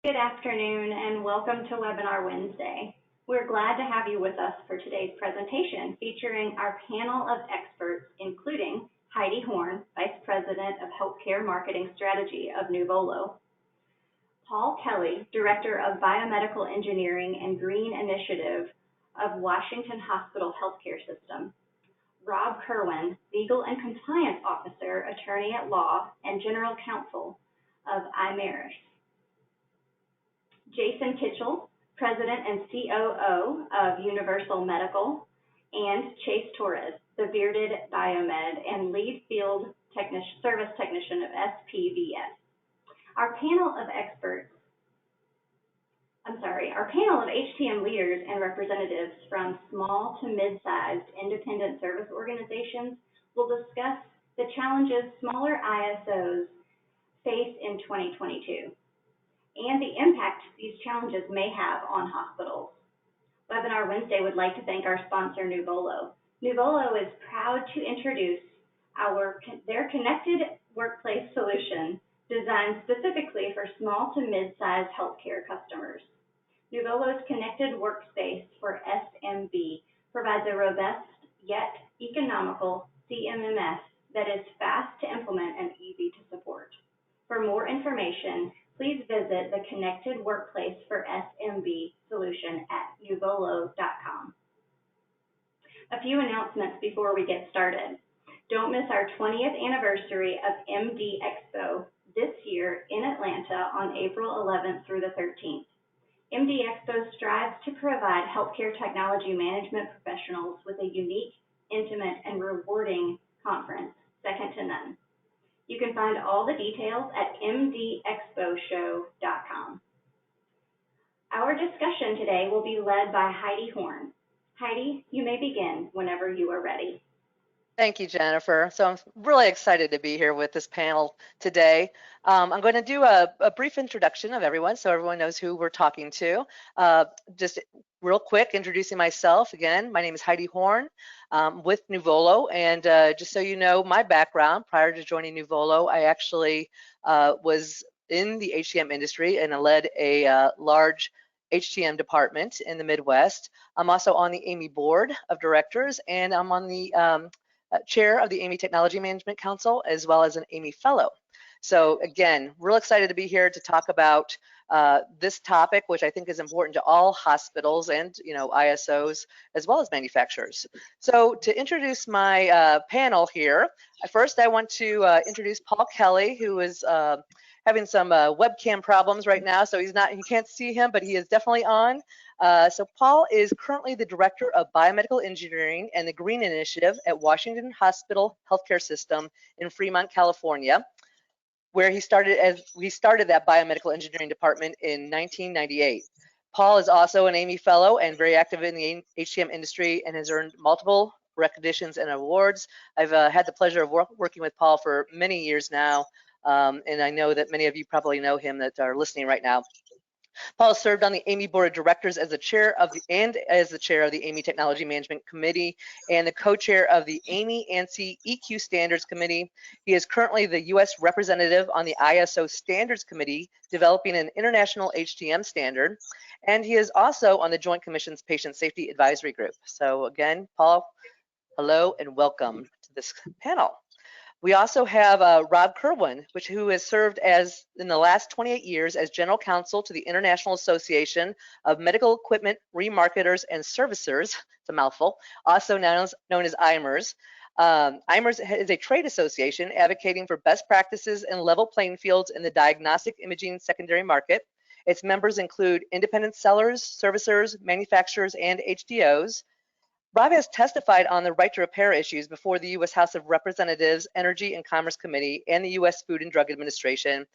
Good afternoon and welcome to Webinar Wednesday. We're glad to have you with us for today's presentation featuring our panel of experts, including Heidi Horn, Vice President of Healthcare Marketing Strategy of Nuvolo, Paul Kelly, Director of Biomedical Engineering and Green Initiative of Washington Hospital Healthcare System, Rob Kerwin, Legal and Compliance Officer, Attorney at Law, and General Counsel of IMERS, Jason Kitchell, President and COO of Universal Medical, and Chase Torres, the bearded Biomed and lead field service technician of SPBS. Our panel of HTM leaders and representatives from small to mid-sized independent service organizations will discuss the challenges smaller ISOs face in 2022 and the impact these challenges may have on hospitals. Webinar Wednesday would like to thank our sponsor, Nuvolo. Nuvolo is proud to introduce their connected workplace solution designed specifically for small to mid-sized healthcare customers. Nuvolo's connected workspace for SMB provides a robust yet economical CMMS that is fast to implement and easy to support. For more information, please visit the Connected Workplace for SMB solution at nuvolo.com. A few announcements before we get started. Don't miss our 20th anniversary of MD Expo this year in Atlanta on April 11th through the 13th. MD Expo strives to provide healthcare technology management professionals with a unique, intimate, and rewarding conference, second to none. You can find all the details at mdexposhow.com. Our discussion today will be led by Heidi Horn. Heidi, you may begin whenever you are ready. Thank you, Jennifer. So I'm really excited to be here with this panel today. I'm going to do a brief introduction of everyone so everyone knows who we're talking to. Just real quick, introducing myself again. My name is Heidi Horn with Nuvolo, and just so you know my background, prior to joining Nuvolo, I actually was in the HCM industry and I led a large HCM department in the Midwest. I'm also on the AME board of directors, and I'm on the chair of the AME Technology Management Council, as well as an AME fellow. So again, real excited to be here to talk about this topic, which I think is important to all hospitals and ISOs, as well as manufacturers. So to introduce my panel here, first I want to introduce Paul Kelly, who is having some webcam problems right now, so you can't see him, but he is definitely on. So Paul is currently the Director of Biomedical Engineering and the Green Initiative at Washington Hospital Healthcare System in Fremont, California, where he started that biomedical engineering department in 1998. Paul is also an AME fellow and very active in the HCM industry and has earned multiple recognitions and awards. I've had the pleasure of working with Paul for many years now, and I know that many of you probably know him that are listening right now. Paul served on the AME Board of Directors as the chair of the AME Technology Management Committee and the co-chair of the AME ANSI EQ Standards Committee. He is currently the U.S. representative on the ISO Standards Committee, developing an international HTM standard, and he is also on the Joint Commission's Patient Safety Advisory Group. So again, Paul, hello and welcome to this panel. We also have Rob Kerwin, who has served in the last 28 years as General Counsel to the International Association of Medical Equipment Remarketers and Servicers, it's a mouthful, also known as IMERS. IMERS is a trade association advocating for best practices and level playing fields in the diagnostic imaging secondary market. Its members include independent sellers, servicers, manufacturers, and HDOs. Rob has testified on the right to repair issues before the U.S. House of Representatives Energy and Commerce Committee and the U.S. Food and Drug Administration.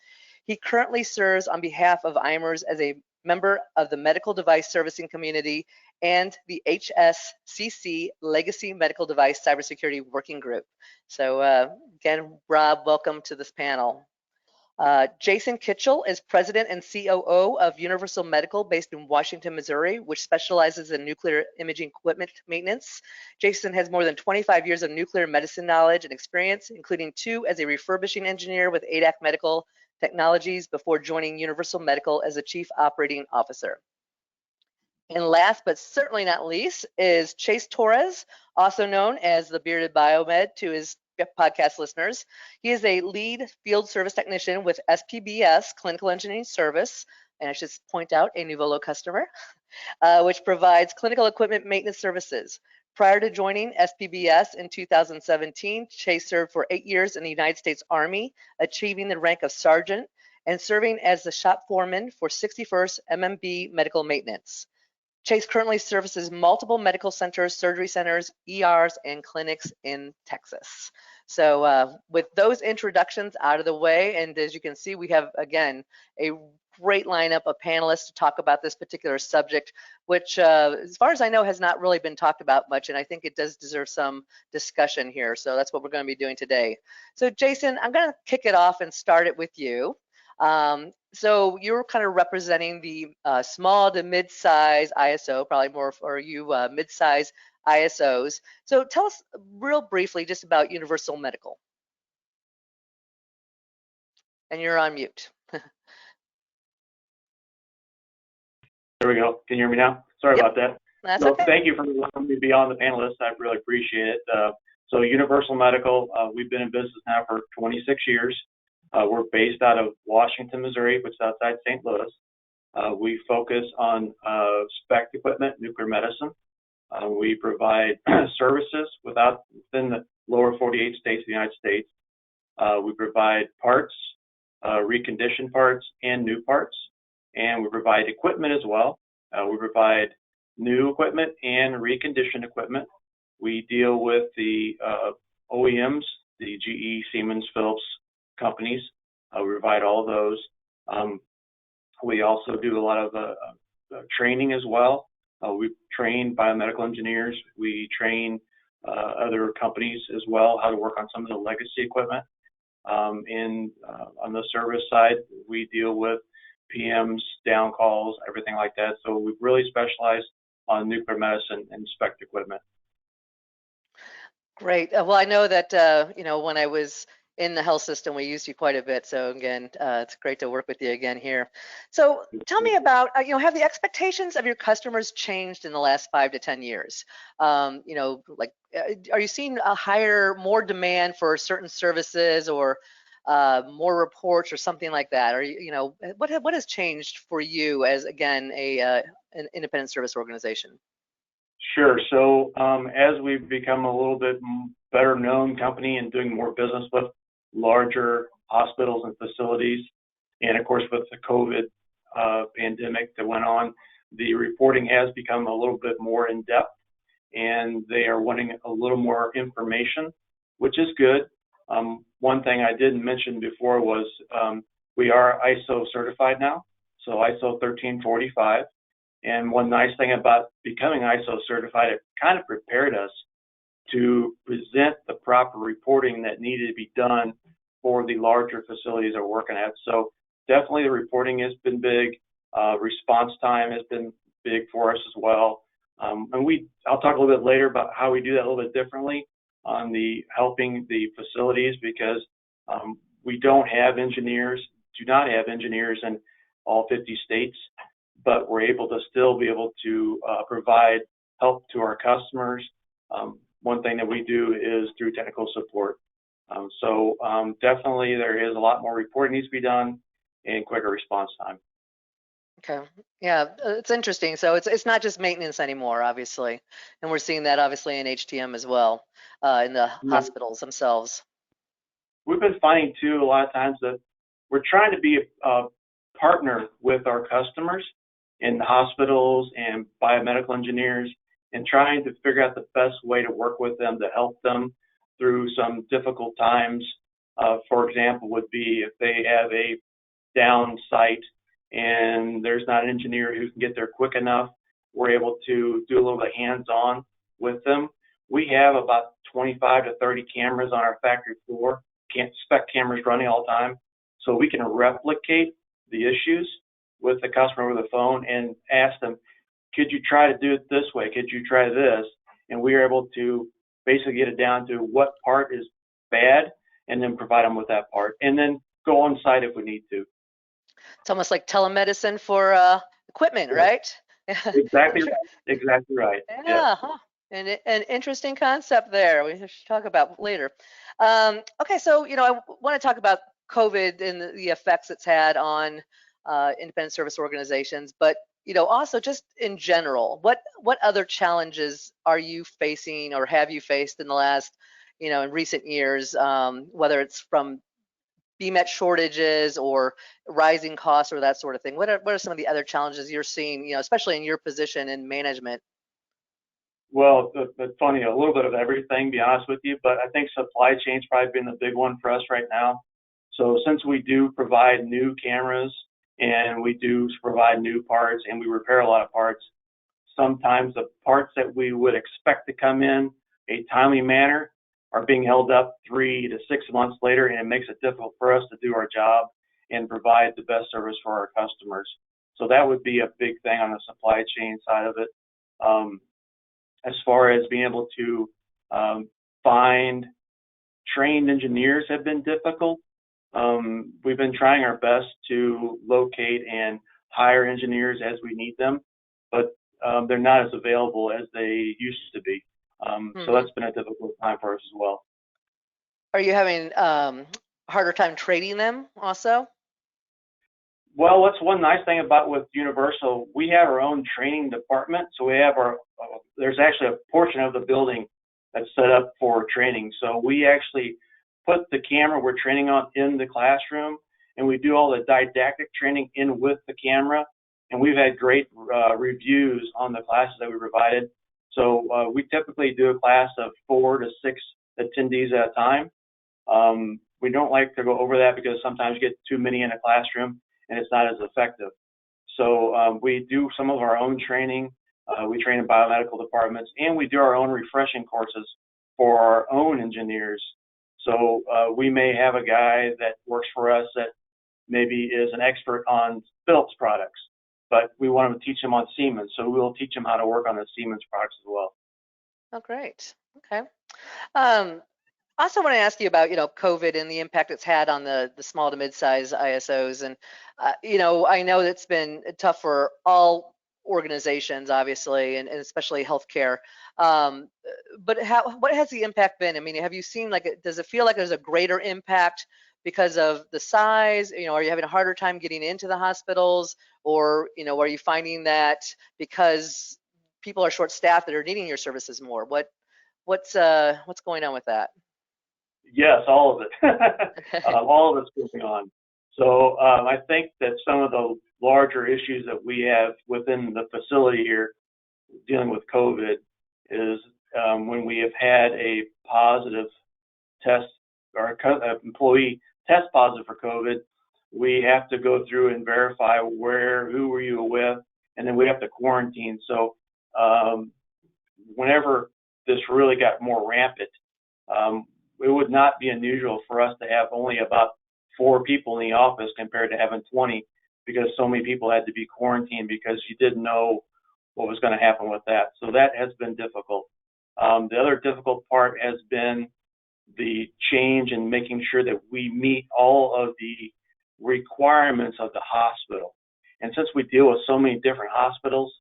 He currently serves on behalf of IMERS as a member of the Medical Device Servicing Community and the HSCC Legacy Medical Device Cybersecurity Working Group. So again, Rob, welcome to this panel. Jason Kitchell is President and COO of Universal Medical based in Washington, Missouri, which specializes in nuclear imaging equipment maintenance. Jason has more than 25 years of nuclear medicine knowledge and experience, including 2 as a refurbishing engineer with ADAC Medical technologies before joining Universal Medical as the Chief Operating Officer. And last but certainly not least is Chase Torres, also known as the Bearded Biomed to his podcast listeners. He is a lead field service technician with SPBS Clinical Engineering Service, and I should point out a Nuvolo customer, which provides clinical equipment maintenance services. Prior to joining SPBS in 2017, Chase served for 8 years in the United States Army, achieving the rank of sergeant and serving as the shop foreman for 61st MMB Medical Maintenance. Chase currently services multiple medical centers, surgery centers, ERs, and clinics in Texas. So with those introductions out of the way, and as you can see, we have, again, a great lineup of panelists to talk about this particular subject, which, as far as I know, has not really been talked about much, and I think it does deserve some discussion here. So that's what we're going to be doing today. So Jason, I'm going to kick it off and start it with you. So you're kind of representing the small to mid-size ISO, probably more for you mid-size ISOs. So tell us real briefly just about Universal Medical. And you're on mute. There we go. Can you hear me now? Sorry about that. That's so okay. Thank you for letting me be on the panelists. I really appreciate it. So Universal Medical, we've been in business now for 26 years. We're based out of Washington, Missouri, which is outside St. Louis. We focus on SPEC equipment, nuclear medicine. We provide services within the lower 48 states of the United States. We provide parts, reconditioned parts, and new parts. And we provide equipment as well. We provide new equipment and reconditioned equipment. We deal with the OEMs, the GE, Siemens, Philips companies. We provide all those. We also do a lot of training as well. We train biomedical engineers. We train other companies as well how to work on some of the legacy equipment. On the service side, we deal with PMs, down calls, everything like that. So we really specialize on nuclear medicine and SPEC equipment. Great. Well, I know that, when I was in the health system, we used you quite a bit. So again, it's great to work with you again here. So tell me about, have the expectations of your customers changed in the last 5 to 10 years? Are you seeing more demand for certain services or more reports or something like that? Or, what has changed for you as, again, an independent service organization? Sure. So as we've become a little bit better known company and doing more business with larger hospitals and facilities, and of course with the COVID pandemic that went on, the reporting has become a little bit more in depth, and they are wanting a little more information, which is good. One thing I didn't mention before was we are ISO certified now, so ISO 1345. And one nice thing about becoming ISO certified, it kind of prepared us to present the proper reporting that needed to be done for the larger facilities we're working at. So definitely the reporting has been big. Response time has been big for us as well. And I'll talk a little bit later about how we do that a little bit differently on the helping the facilities, because we do not have engineers in all 50 states, but we're able to still be able to provide help to our customers. One thing that we do is through technical support. So definitely there is a lot more reporting needs to be done and quicker response time. Okay. Yeah, it's interesting. So it's not just maintenance anymore, obviously, and we're seeing that obviously in HTM as well, in the hospitals themselves. We've been finding too a lot of times that we're trying to be a partner with our customers in the hospitals and biomedical engineers, and trying to figure out the best way to work with them to help them through some difficult times. For example, would be if they have a down site and there's not an engineer who can get there quick enough, we're able to do a little bit hands-on with them. We have about 25 to 30 cameras on our factory floor, SPEC cameras running all the time, so we can replicate the issues with the customer over the phone and ask them, could you try to do it this way? Could you try this? And we are able to basically get it down to what part is bad and then provide them with that part. And then go on site if we need to. It's almost like telemedicine for equipment, Yes. right? Exactly right. Exactly right. Yes. Yeah, huh. And an interesting concept there. We should talk about later. Okay, so I want to talk about COVID and the effects it's had on independent service organizations, but also just in general, what other challenges are you facing or have you faced in the last, in recent years, whether it's from BMET shortages or rising costs or that sort of thing? What are some of the other challenges you're seeing, especially in your position in management? Well, it's funny, a little bit of everything, to be honest with you, but I think supply chain's probably been the big one for us right now. So since we do provide new cameras and we do provide new parts and we repair a lot of parts, sometimes the parts that we would expect to come in a timely manner are being held up 3 to 6 months later, and it makes it difficult for us to do our job and provide the best service for our customers. So that would be a big thing on the supply chain side of it. As far as being able to find trained engineers have been difficult. We've been trying our best to locate and hire engineers as we need them, but they're not as available as they used to be. So that's been a difficult time for us as well. Are you having harder time trading them also? Well, what's one nice thing about with Universal, we have our own training department. So we have there's actually a portion of the building that's set up for training. So we actually put the camera we're training on in the classroom, and we do all the didactic training in with the camera. And we've had great reviews on the classes that we provided. So we typically do a class of 4 to 6 attendees at a time. We don't like to go over that because sometimes you get too many in a classroom and it's not as effective. So we do some of our own training. We train in biomedical departments, and we do our own refreshing courses for our own engineers. So we may have a guy that works for us that maybe is an expert on Philips products, but we want to teach him on Siemens. So we'll teach him how to work on the Siemens products as well. Oh, great. Okay. Also want to ask you about, COVID and the impact it's had on the small to mid-size ISOs. And, I know that's been tough for all organizations, obviously, and especially healthcare. But what has the impact been? I mean, have you seen, does it feel like there's a greater impact because of the size? Are you having a harder time getting into the hospitals? Or, are you finding that because people are short-staffed that are needing your services more? What's going on with that? Yes, all of it. All of it's going on. So I think that some of the larger issues that we have within the facility here dealing with COVID is when we have had a positive test or an employee test positive for COVID, we have to go through and verify who were you with, and then we have to quarantine. So whenever this really got more rampant, it would not be unusual for us to have only about 4 people in the office compared to having 20, because so many people had to be quarantined because you didn't know what was going to happen with that. So that has been difficult. The other difficult part has been the change in making sure that we meet all of the requirements of the hospital. And since we deal with so many different hospitals,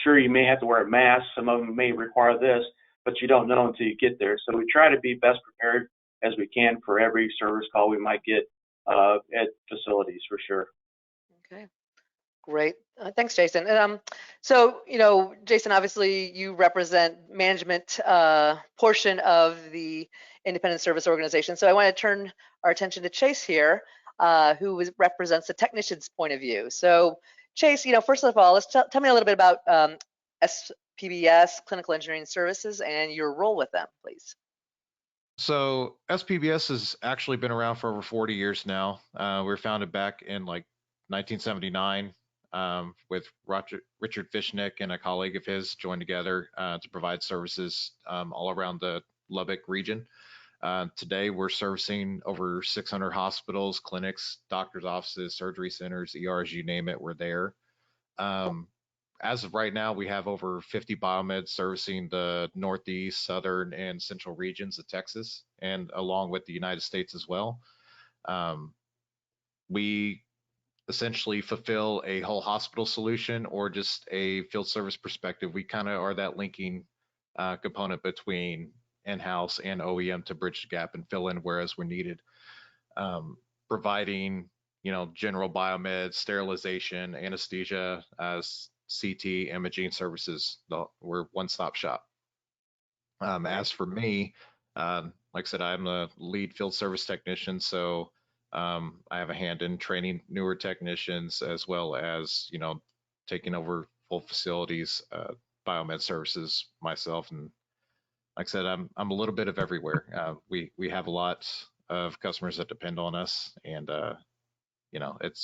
sure, you may have to wear a mask. Some of them may require this, but you don't know until you get there. So we try to be best prepared as we can for every service call we might get at facilities, for sure. Okay, great. Thanks, Jason. So, Jason, obviously you represent management portion of the independent service organization. So I want to turn our attention to Chase here, who represents the technician's point of view. So Chase, first of all, let's tell me a little bit about SPBS, Clinical Engineering Services, and your role with them, please. So SPBS has actually been around for over 40 years now. We were founded back in 1979 with Richard Fishnick and a colleague of his joined together to provide services all around the Lubbock region. Today, we're servicing over 600 hospitals, clinics, doctors' offices, surgery centers, ERs, you name it, we're there. As of right now, we have over 50 Biomed servicing the Northeast, Southern, and Central regions of Texas, and along with the United States as well. We essentially fulfill a whole hospital solution or just a field service perspective. We kind of are that linking component between in-house and OEM to bridge the gap and fill in whereas we're needed. Providing, general biomed, sterilization, anesthesia, CT, imaging services. We're one-stop shop. As for me, like I said, I'm the lead field service technician, so I have a hand in training newer technicians as well as, taking over full facilities, biomed services myself. And like I said, I'm a little bit of everywhere. We have a lot of customers that depend on us, and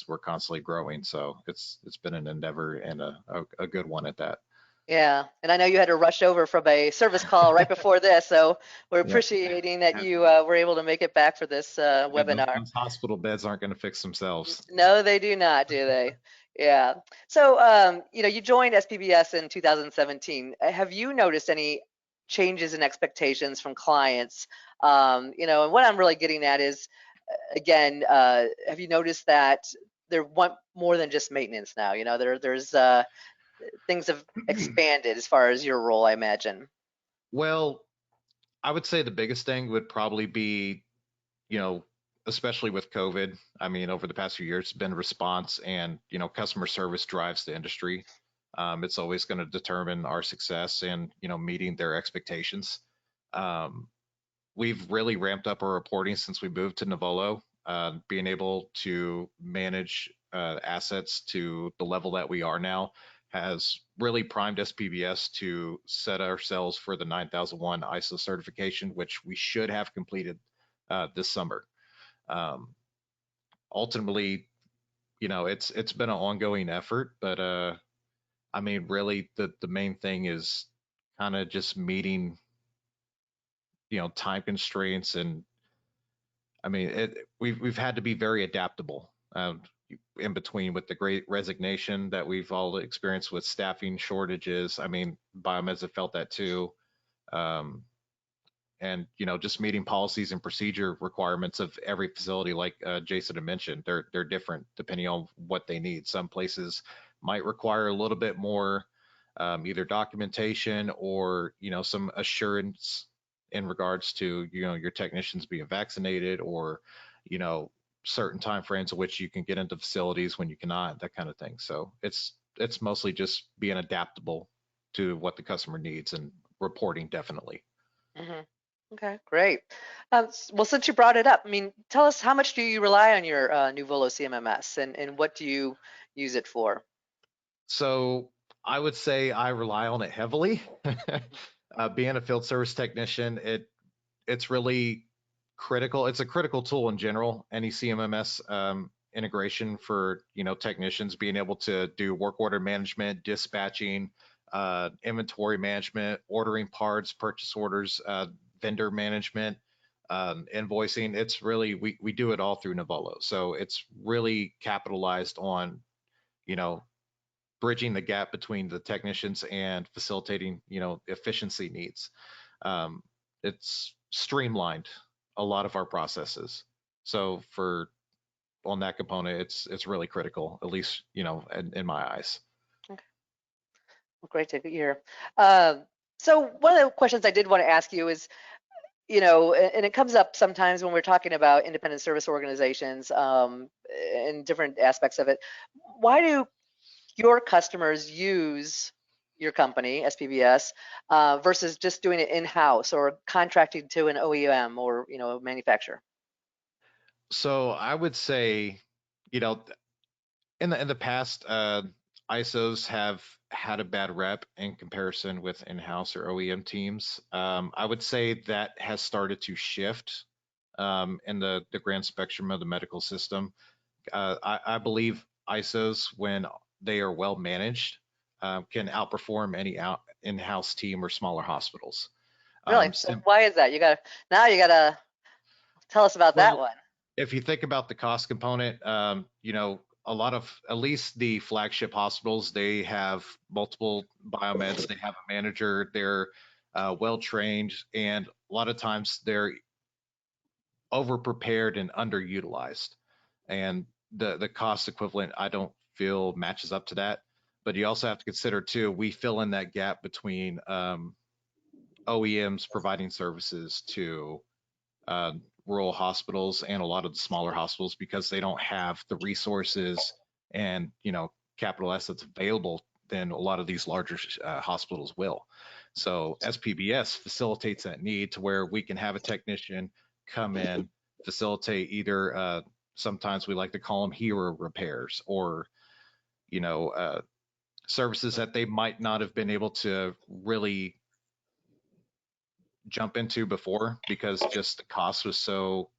we're constantly growing. So it's been an endeavor and a good one at that. Yeah, and I know you had to rush over from a service call right before this, so we're Yeah. appreciating that you were able to make it back for this webinar. Those hospital beds aren't going to fix themselves. No, they do not, do they? Yeah. So, you joined SPBS in 2017. Have you noticed any changes in expectations from clients? And what I'm really getting at is, again, have you noticed that they want more than just maintenance now? There's things have expanded as far as your role, I imagine. Well, I would say the biggest thing would probably be, especially with COVID. I mean, over the past few years, it's been response and, customer service drives the industry. It's always going to determine our success and, meeting their expectations. We've really ramped up our reporting since we moved to Nuvolo, being able to manage assets to the level that we are now has really primed SPBS to set ourselves for the 9001 ISO certification, which we should have completed this summer. Ultimately, it's been an ongoing effort, but I mean, really the main thing is kind of just meeting, time constraints. And I mean, we've had to be very adaptable. In between with the great resignation that we've all experienced with staffing shortages. I mean, biomeds have felt that too. And, just meeting policies and procedure requirements of every facility, like Jason had mentioned, they're different depending on what they need. Some places might require a little bit more either documentation or, some assurance in regards to, your technicians being vaccinated or, certain timeframes in which you can get into facilities when you cannot, that kind of thing. So it's mostly just being adaptable to what the customer needs and reporting definitely. Mm-hmm. Okay, great. Well, since you brought it up, I mean, tell us, how much do you rely on your Nuvolo CMMS and what do you use it for? So I would say I rely on it heavily. Being a field service technician, it's really critical. It's a critical tool in general. Any CMMS integration for technicians being able to do work order management, dispatching, inventory management, ordering parts, purchase orders, vendor management, invoicing. It's really we do it all through Nuvolo. So it's really capitalized on bridging the gap between the technicians and facilitating efficiency needs. It's streamlined a lot of our processes. So on that component, it's really critical, at least in my eyes. Okay. Well, great to hear. So one of the questions I did want to ask you is, and it comes up sometimes when we're talking about independent service organizations and different aspects of it. Why do your customers use your company, SPBS, versus just doing it in-house or contracting to an OEM or a manufacturer? So I would say, in the past, ISOs have had a bad rep in comparison with in-house or OEM teams. I would say that has started to shift in the grand spectrum of the medical system. I believe ISOs, when they are well managed, can outperform any in-house team or smaller hospitals. Really? So why is that? You gotta tell us about that one. If you think about the cost component, a lot of, at least the flagship hospitals, they have multiple biomeds, they have a manager, they're well trained, and a lot of times over-prepared and underutilized. And the cost equivalent, I don't feel matches up to that. But you also have to consider too, we fill in that gap between OEMs providing services to rural hospitals and a lot of the smaller hospitals because they don't have the resources and capital assets available than a lot of these larger hospitals will. So SPBS facilitates that need to where we can have a technician come in, facilitate either sometimes we like to call them hero repairs or services that they might not have been able to really jump into before because just the cost was so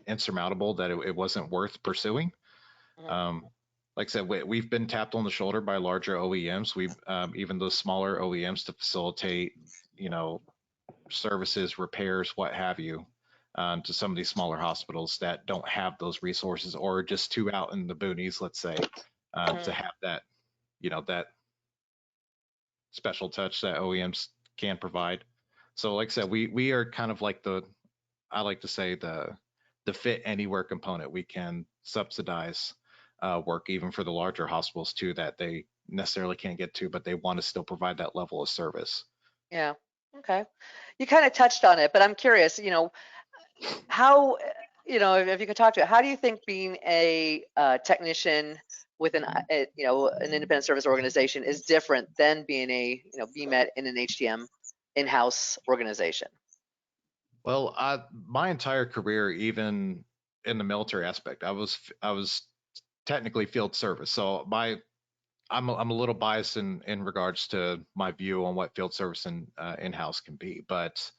insurmountable that it wasn't worth pursuing. Like I said, we've been tapped on the shoulder by larger OEMs. We've even those smaller OEMs to facilitate, services, repairs, what have you, to some of these smaller hospitals that don't have those resources or just too out in the boonies, let's say, to have that, that special touch that OEMs can provide. So like I said, we are kind of like I like to say the fit anywhere component. We can subsidize work even for the larger hospitals too that they necessarily can't get to, but they want to still provide that level of service. Yeah. Okay. You kind of touched on it, but I'm curious, how, if you could talk to it, how do you think being a technician with an independent service organization is different than being a, BMET in an HTM in-house organization? Well, my entire career, even in the military aspect, I was technically field service. So I'm a little biased in regards to my view on what field service and in-house can be. But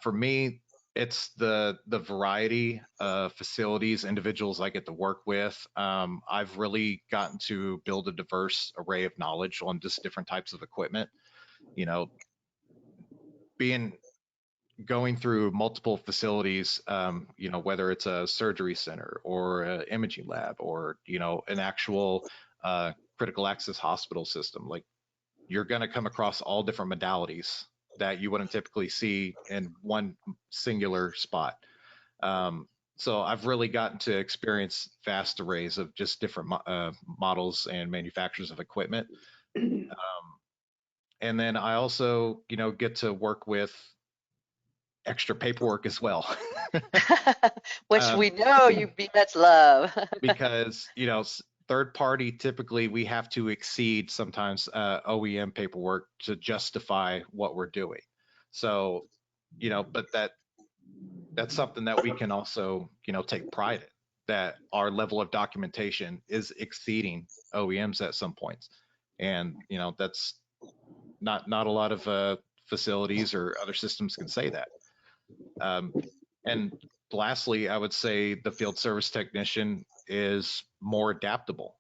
for me, it's the variety of facilities, individuals I get to work with. I've really gotten to build a diverse array of knowledge on just different types of equipment. Going through multiple facilities, whether it's a surgery center or an imaging lab or, an actual critical access hospital system, like you're going to come across all different modalities that you wouldn't typically see in one singular spot. So I've really gotten to experience vast arrays of just different models and manufacturers of equipment. And then I also, get to work with extra paperwork as well. Which we know you BMETs love. Because, third party, typically we have to exceed sometimes OEM paperwork to justify what we're doing. So, but that's something that we can also, take pride in, that our level of documentation is exceeding OEMs at some points. And, that's not a lot of facilities or other systems can say that. And lastly, I would say the field service technician is more adaptable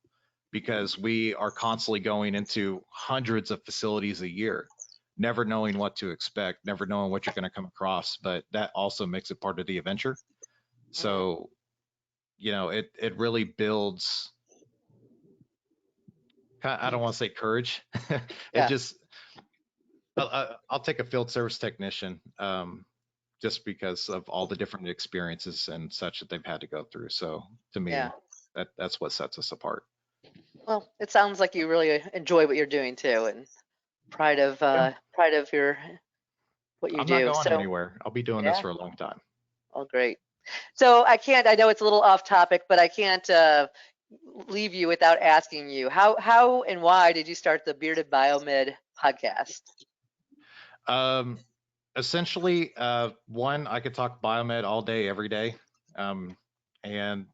because we are constantly going into hundreds of facilities a year, never knowing what to expect, never knowing what you're going to come across. But that also makes it part of the adventure. So, it really builds, I don't want to say courage. It just, I'll take a field service technician. Just because of all the different experiences and such that they've had to go through. So to me, that's what sets us apart. Well, it sounds like you really enjoy what you're doing too, and pride of your what you I'm do. I'm not going anywhere. I'll be doing this for a long time. Oh, great. So I know it's a little off topic, but I can't leave you without asking you, how and why did you start the Bearded Biomed podcast? Essentially, one, I could talk biomed all day, every day. And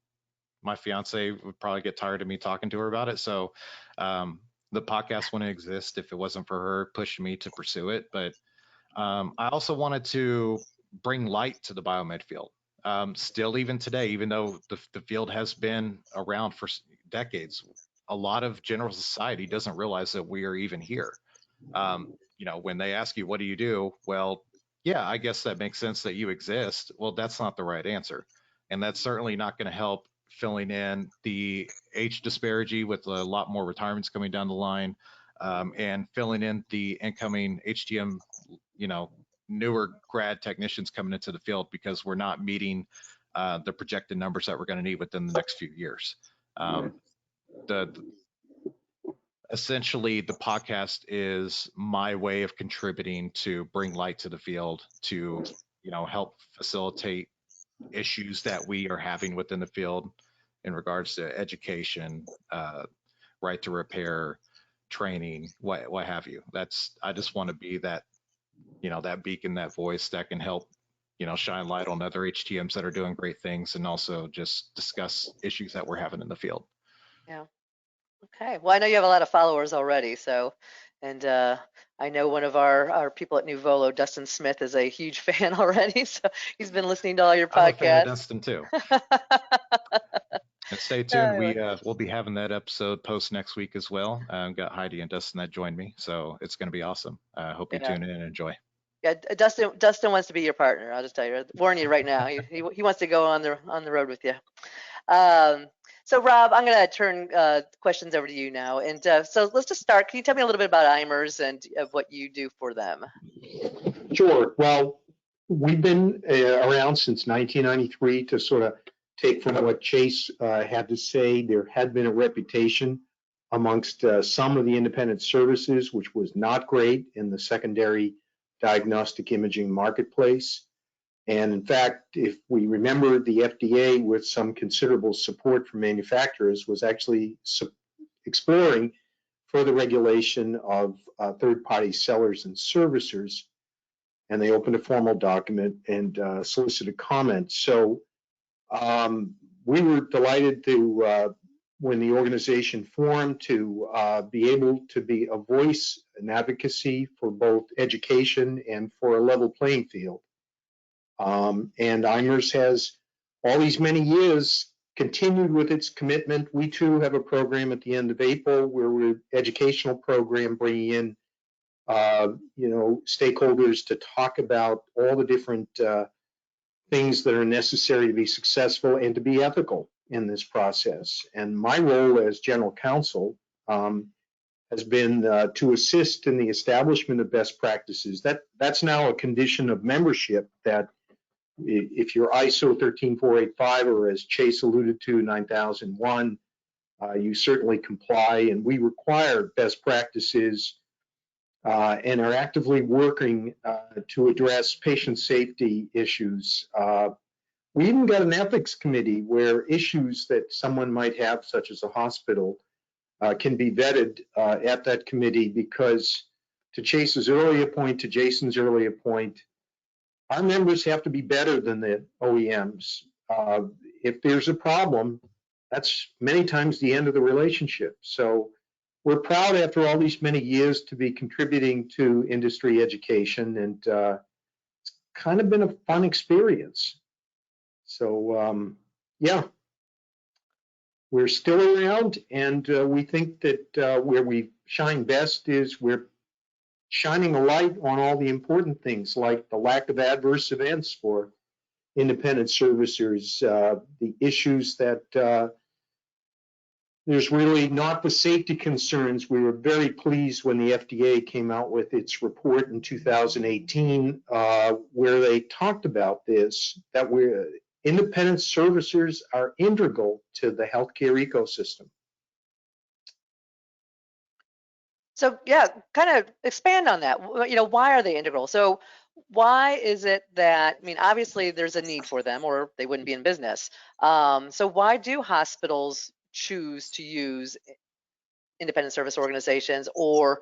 my fiance would probably get tired of me talking to her about it. So the podcast wouldn't exist if it wasn't for her pushing me to pursue it. But I also wanted to bring light to the biomed field. Still, even today, even though the field has been around for decades, a lot of general society doesn't realize that we are even here. When they ask you, what do you do? Well, yeah, I guess that makes sense that you exist. Well, that's not the right answer. And that's certainly not going to help filling in the age disparity with a lot more retirements coming down the line, and filling in the incoming HTM, newer grad technicians coming into the field because we're not meeting the projected numbers that we're going to need within the next few years. Essentially, the podcast is my way of contributing to bring light to the field, to help facilitate issues that we are having within the field in regards to education, right to repair, training, what have you. I just want to be that, that beacon, that voice that can help, shine light on other HTMs that are doing great things, and also just discuss issues that we're having in the field. Yeah. Okay. Well, I know you have a lot of followers already, so, and I know one of our people at Nuvolo, Dustin Smith, is a huge fan already, so he's been listening to all your podcasts. I'm a fan of Dustin too. And stay tuned. We'll be having that episode post next week as well. Got Heidi and Dustin that joined me, so it's going to be awesome. I hope you tune in and enjoy. Yeah, Dustin wants to be your partner. I'll just tell you, warn you right now. He wants to go on the road with you. So Rob, I'm going to turn questions over to you now. And so let's just start. Can you tell me a little bit about IMERS and what you do for them? Sure. Well, we've been around since 1993 to sort of take from what Chase had to say. There had been a reputation amongst some of the independent services, which was not great in the secondary diagnostic imaging marketplace. And in fact, if we remember, the FDA, with some considerable support from manufacturers, was actually exploring further regulation of third-party sellers and servicers. And they opened a formal document and solicited comments. So we were delighted to, when the organization formed, to be able to be a voice and advocacy for both education and for a level playing field. And IMERS has, all these many years, continued with its commitment. We too have a program at the end of April where we're an educational program bringing in stakeholders to talk about all the different things that are necessary to be successful and to be ethical in this process. And my role as general counsel has been to assist in the establishment of best practices. That's now a condition of membership, that if you're ISO 13485, or as Chase alluded to, 9001, you certainly comply, and we require best practices and are actively working to address patient safety issues. We even got an ethics committee where issues that someone might have, such as a hospital, can be vetted at that committee, because to Chase's earlier point, to Jason's earlier point, our members have to be better than the OEMs. If there's a problem, that's many times the end of the relationship. So we're proud, after all these many years, to be contributing to industry education, and it's kind of been a fun experience. So yeah, we're still around, and we think that where we shine best is we're shining a light on all the important things, like the lack of adverse events for independent servicers, the issues that there's really not the safety concerns. We were very pleased when the FDA came out with its report in 2018, where they talked about this, that independent servicers are integral to the healthcare ecosystem. So yeah, kind of expand on that. Why are they integral? So why is it that, obviously there's a need for them, or they wouldn't be in business. So why do hospitals choose to use independent service organizations, or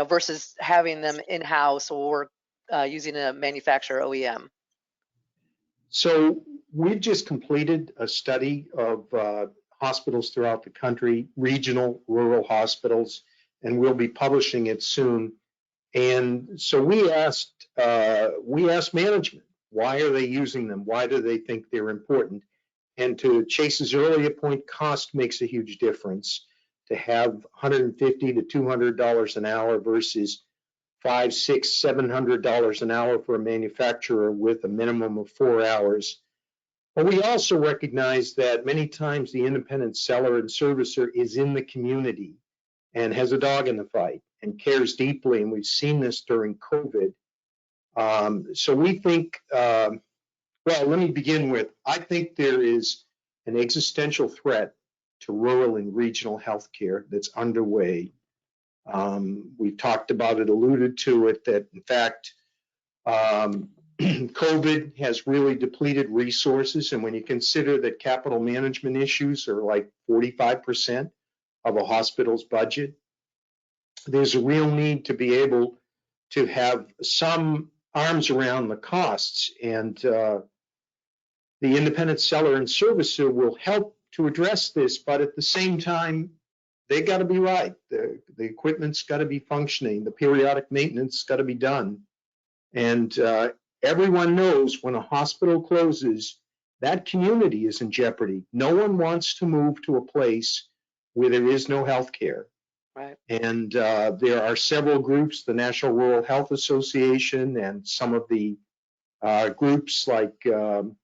versus having them in-house, or using a manufacturer OEM? So we've just completed a study of hospitals throughout the country, regional, rural hospitals, and we'll be publishing it soon. And so we asked management, why are they using them? Why do they think they're important? And to Chase's earlier point, cost makes a huge difference. To have $150 to $200 an hour versus $500, $600, $700 an hour for a manufacturer with a minimum of 4 hours. But we also recognize that many times the independent seller and servicer is in the community and has a dog in the fight and cares deeply. And we've seen this during COVID. So we think, well, let me begin with, I think there is an existential threat to rural and regional healthcare that's underway. We've talked about it, alluded to it, that in fact, COVID has really depleted resources. And when you consider that capital management issues are like 45% of a hospital's budget, there's a real need to be able to have some arms around the costs. And the independent seller and servicer will help to address this, but at the same time, they got to be right. The equipment's got to be functioning. The periodic maintenance got to be done. And everyone knows when a hospital closes, that community is in jeopardy. No one wants to move to a place where there is no health care. Right. And there are several groups, the National Rural Health Association and some of the groups like them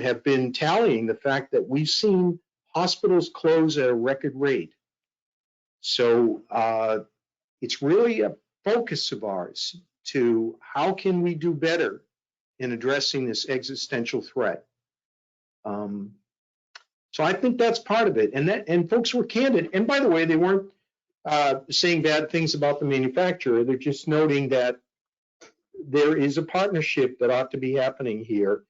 have been tallying the fact that we've seen hospitals close at a record rate. So it's really a focus of ours to how can we do better in addressing this existential threat. So I think that's part of it. And folks were candid. And by the way, they weren't saying bad things about the manufacturer. They're just noting that there is a partnership that ought to be happening here.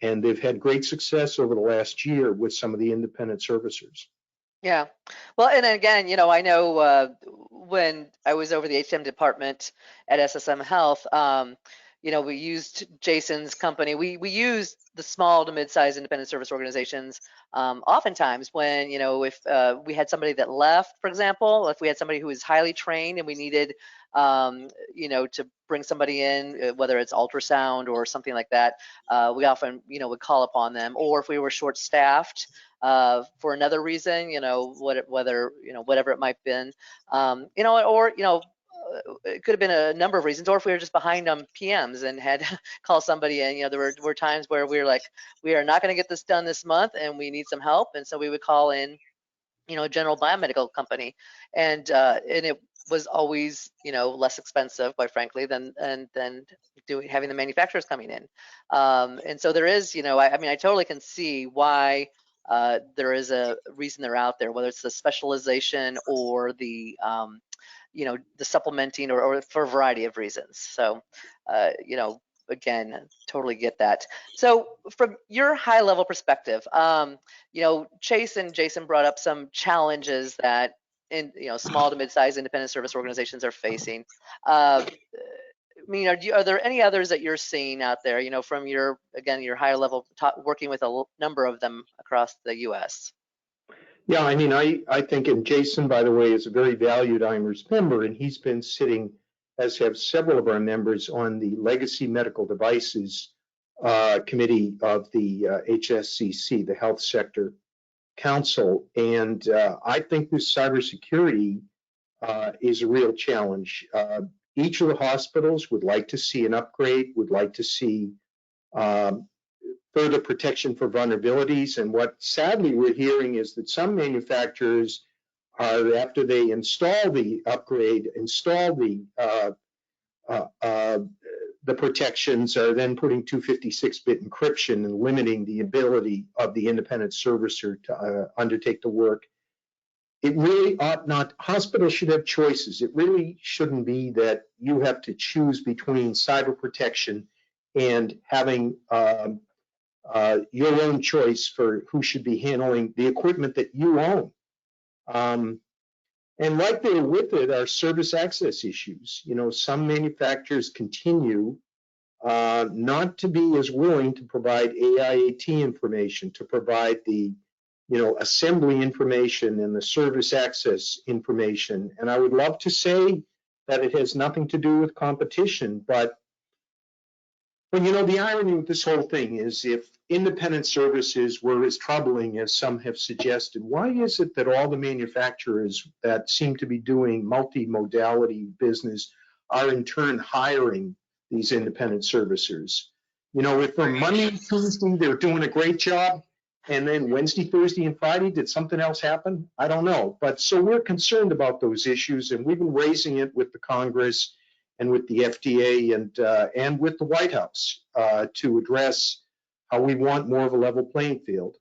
And they've had great success over the last year with some of the independent servicers. Yeah. Well, and again, I know when I was over the HCM department at SSM Health, we used Jason's company. We used the small to mid-sized independent service organizations oftentimes when, if we had somebody that left, for example, if we had somebody who was highly trained and we needed, to bring somebody in, whether it's ultrasound or something like that, we often, would call upon them. Or if we were short-staffed for another reason, whatever it might have been, it could have been a number of reasons, or if we were just behind on PMs and had to call somebody in, there were times where we were like, we are not going to get this done this month and we need some help. And so we would call in, a general biomedical company, and it was always, less expensive, quite frankly, than having the manufacturers coming in. And so there is, I totally can see why there is a reason they're out there, whether it's the specialization or the the supplementing or for a variety of reasons. So, again, totally get that. So from your high level perspective, Chase and Jason brought up some challenges that small to mid-sized independent service organizations are facing. Are there any others that you're seeing out there, from your higher level working with a number of them across the US? Yeah, I think, and Jason, by the way, is a very valued IMERS member, and he's been sitting, as have several of our members, on the Legacy Medical Devices Committee of the HSCC, the Health Sector Council. And I think this cybersecurity is a real challenge. Each of the hospitals would like to see an upgrade, would like to see further protection for vulnerabilities. And what sadly we're hearing is that some manufacturers are, after they install the upgrade, install the protections, are then putting 256-bit encryption and limiting the ability of the independent servicer to undertake the work. It really ought not, hospitals should have choices. It really shouldn't be that you have to choose between cyber protection and having your own choice for who should be handling the equipment that you own. And right there with it are service access issues. Some manufacturers continue not to be as willing to provide AIAT information, to provide the assembly information and the service access information. And I would love to say that it has nothing to do with competition, but the irony with this whole thing is, if independent services were as troubling as some have suggested, why is it that all the manufacturers that seem to be doing multi-modality business are in turn hiring these independent servicers? If from Monday to Tuesday they're doing a great job, and then Wednesday, Thursday, and Friday, did something else happen? I don't know. But so we're concerned about those issues, and we've been raising it with the Congress. and with the FDA and with the White House to address how we want more of a level playing field.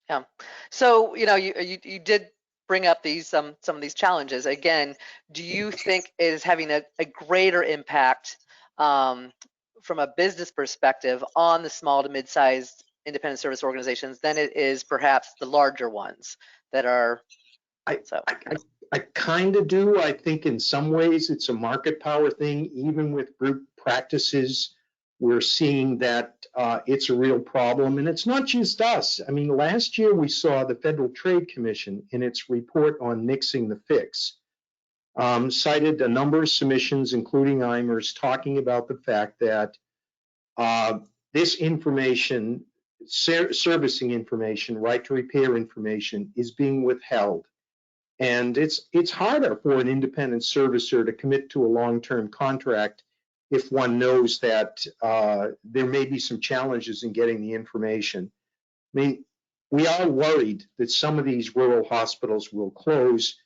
Yeah. So, you did bring up these some of these challenges. Again, do you think it is having a greater impact from a business perspective on the small to mid-sized independent service organizations than it is perhaps the larger ones that are? I kind of do. I think in some ways it's a market power thing. Even with group practices, we're seeing that it's a real problem. And it's not just us. I mean, last year we saw the Federal Trade Commission in its report on nixing the fix cited a number of submissions, including IMERS, talking about the fact that this information, servicing information, right to repair information, is being withheld. And it's harder for an independent servicer to commit to a long-term contract if one knows that there may be some challenges in getting the information. I mean, we are worried that some of these rural hospitals will close,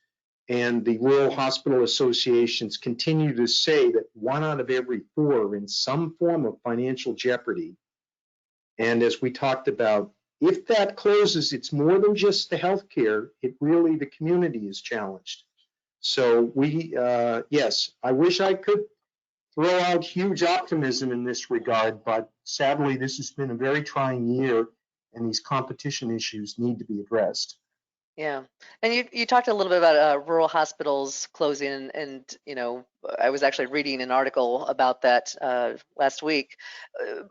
and the rural hospital associations continue to say that 1 out of every 4 are in some form of financial jeopardy. And as we talked about, if that closes, it's more than just the healthcare. It really, the community is challenged. So yes, I wish I could throw out huge optimism in this regard, but sadly, this has been a very trying year, and these competition issues need to be addressed. Yeah, and you talked a little bit about rural hospitals closing, and I was actually reading an article about that last week.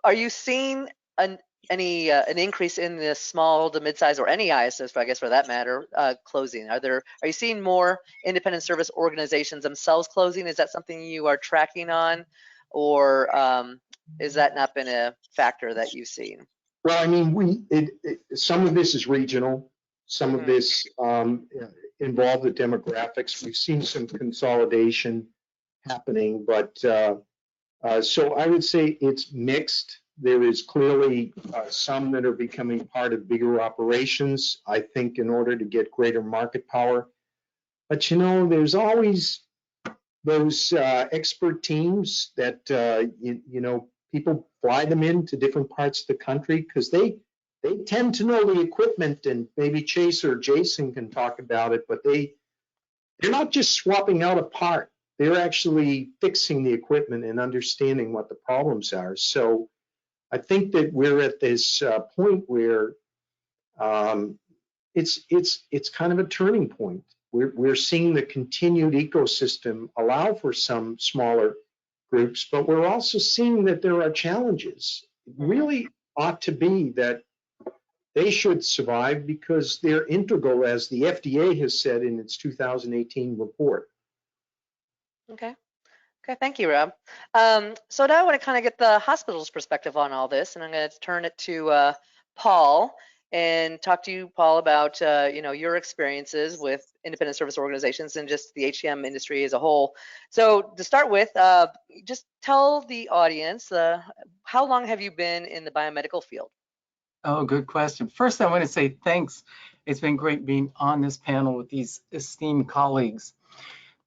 Are you seeing an increase in the small to mid-size, or any ISOs, I guess for that matter, closing? Are you seeing more independent service organizations themselves closing? Is that something you are tracking on, or is that not been a factor that you've seen? Well, I mean, some of this is regional. Some of this involved the demographics. We've seen some consolidation happening, but so I would say it's mixed. There is clearly some that are becoming part of bigger operations, I think, in order to get greater market power. But there's always those expert teams that people fly them into different parts of the country because they tend to know the equipment, and maybe Chase or Jason can talk about it, but they're not just swapping out a part. They're actually fixing the equipment and understanding what the problems are. So I think that we're at this point where it's kind of a turning point. We're seeing the continued ecosystem allow for some smaller groups, but we're also seeing that there are challenges. It really ought to be that they should survive because they're integral, as the FDA has said in its 2018 report. Okay, thank you, Rob. So now I want to kind of get the hospital's perspective on all this, and I'm going to turn it to Paul and talk to you, Paul, about your experiences with independent service organizations and just the HCM industry as a whole. So to start with, just tell the audience, how long have you been in the biomedical field? Oh, good question. First, I want to say thanks. It's been great being on this panel with these esteemed colleagues.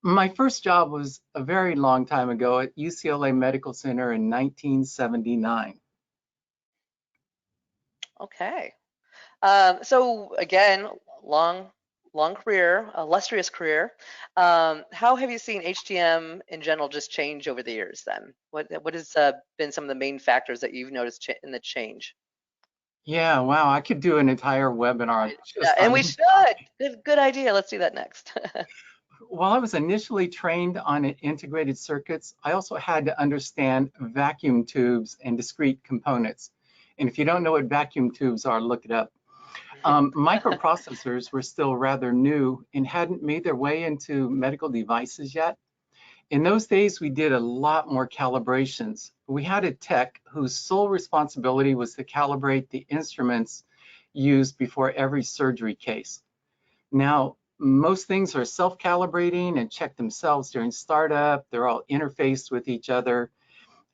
My first job was a very long time ago at UCLA Medical Center in 1979. Okay. So again, long career, illustrious career. How have you seen HCM in general just change over the years then? What has been some of the main factors that you've noticed in the change? Yeah, wow, I could do an entire webinar. And we should. Good idea. Let's do that next. While I was initially trained on integrated circuits, I also had to understand vacuum tubes and discrete components. And if you don't know what vacuum tubes are, look it up. Microprocessors were still rather new and hadn't made their way into medical devices yet. In those days, we did a lot more calibrations. We had a tech whose sole responsibility was to calibrate the instruments used before every surgery case. Now, most things are self-calibrating and check themselves during startup. They're all interfaced with each other.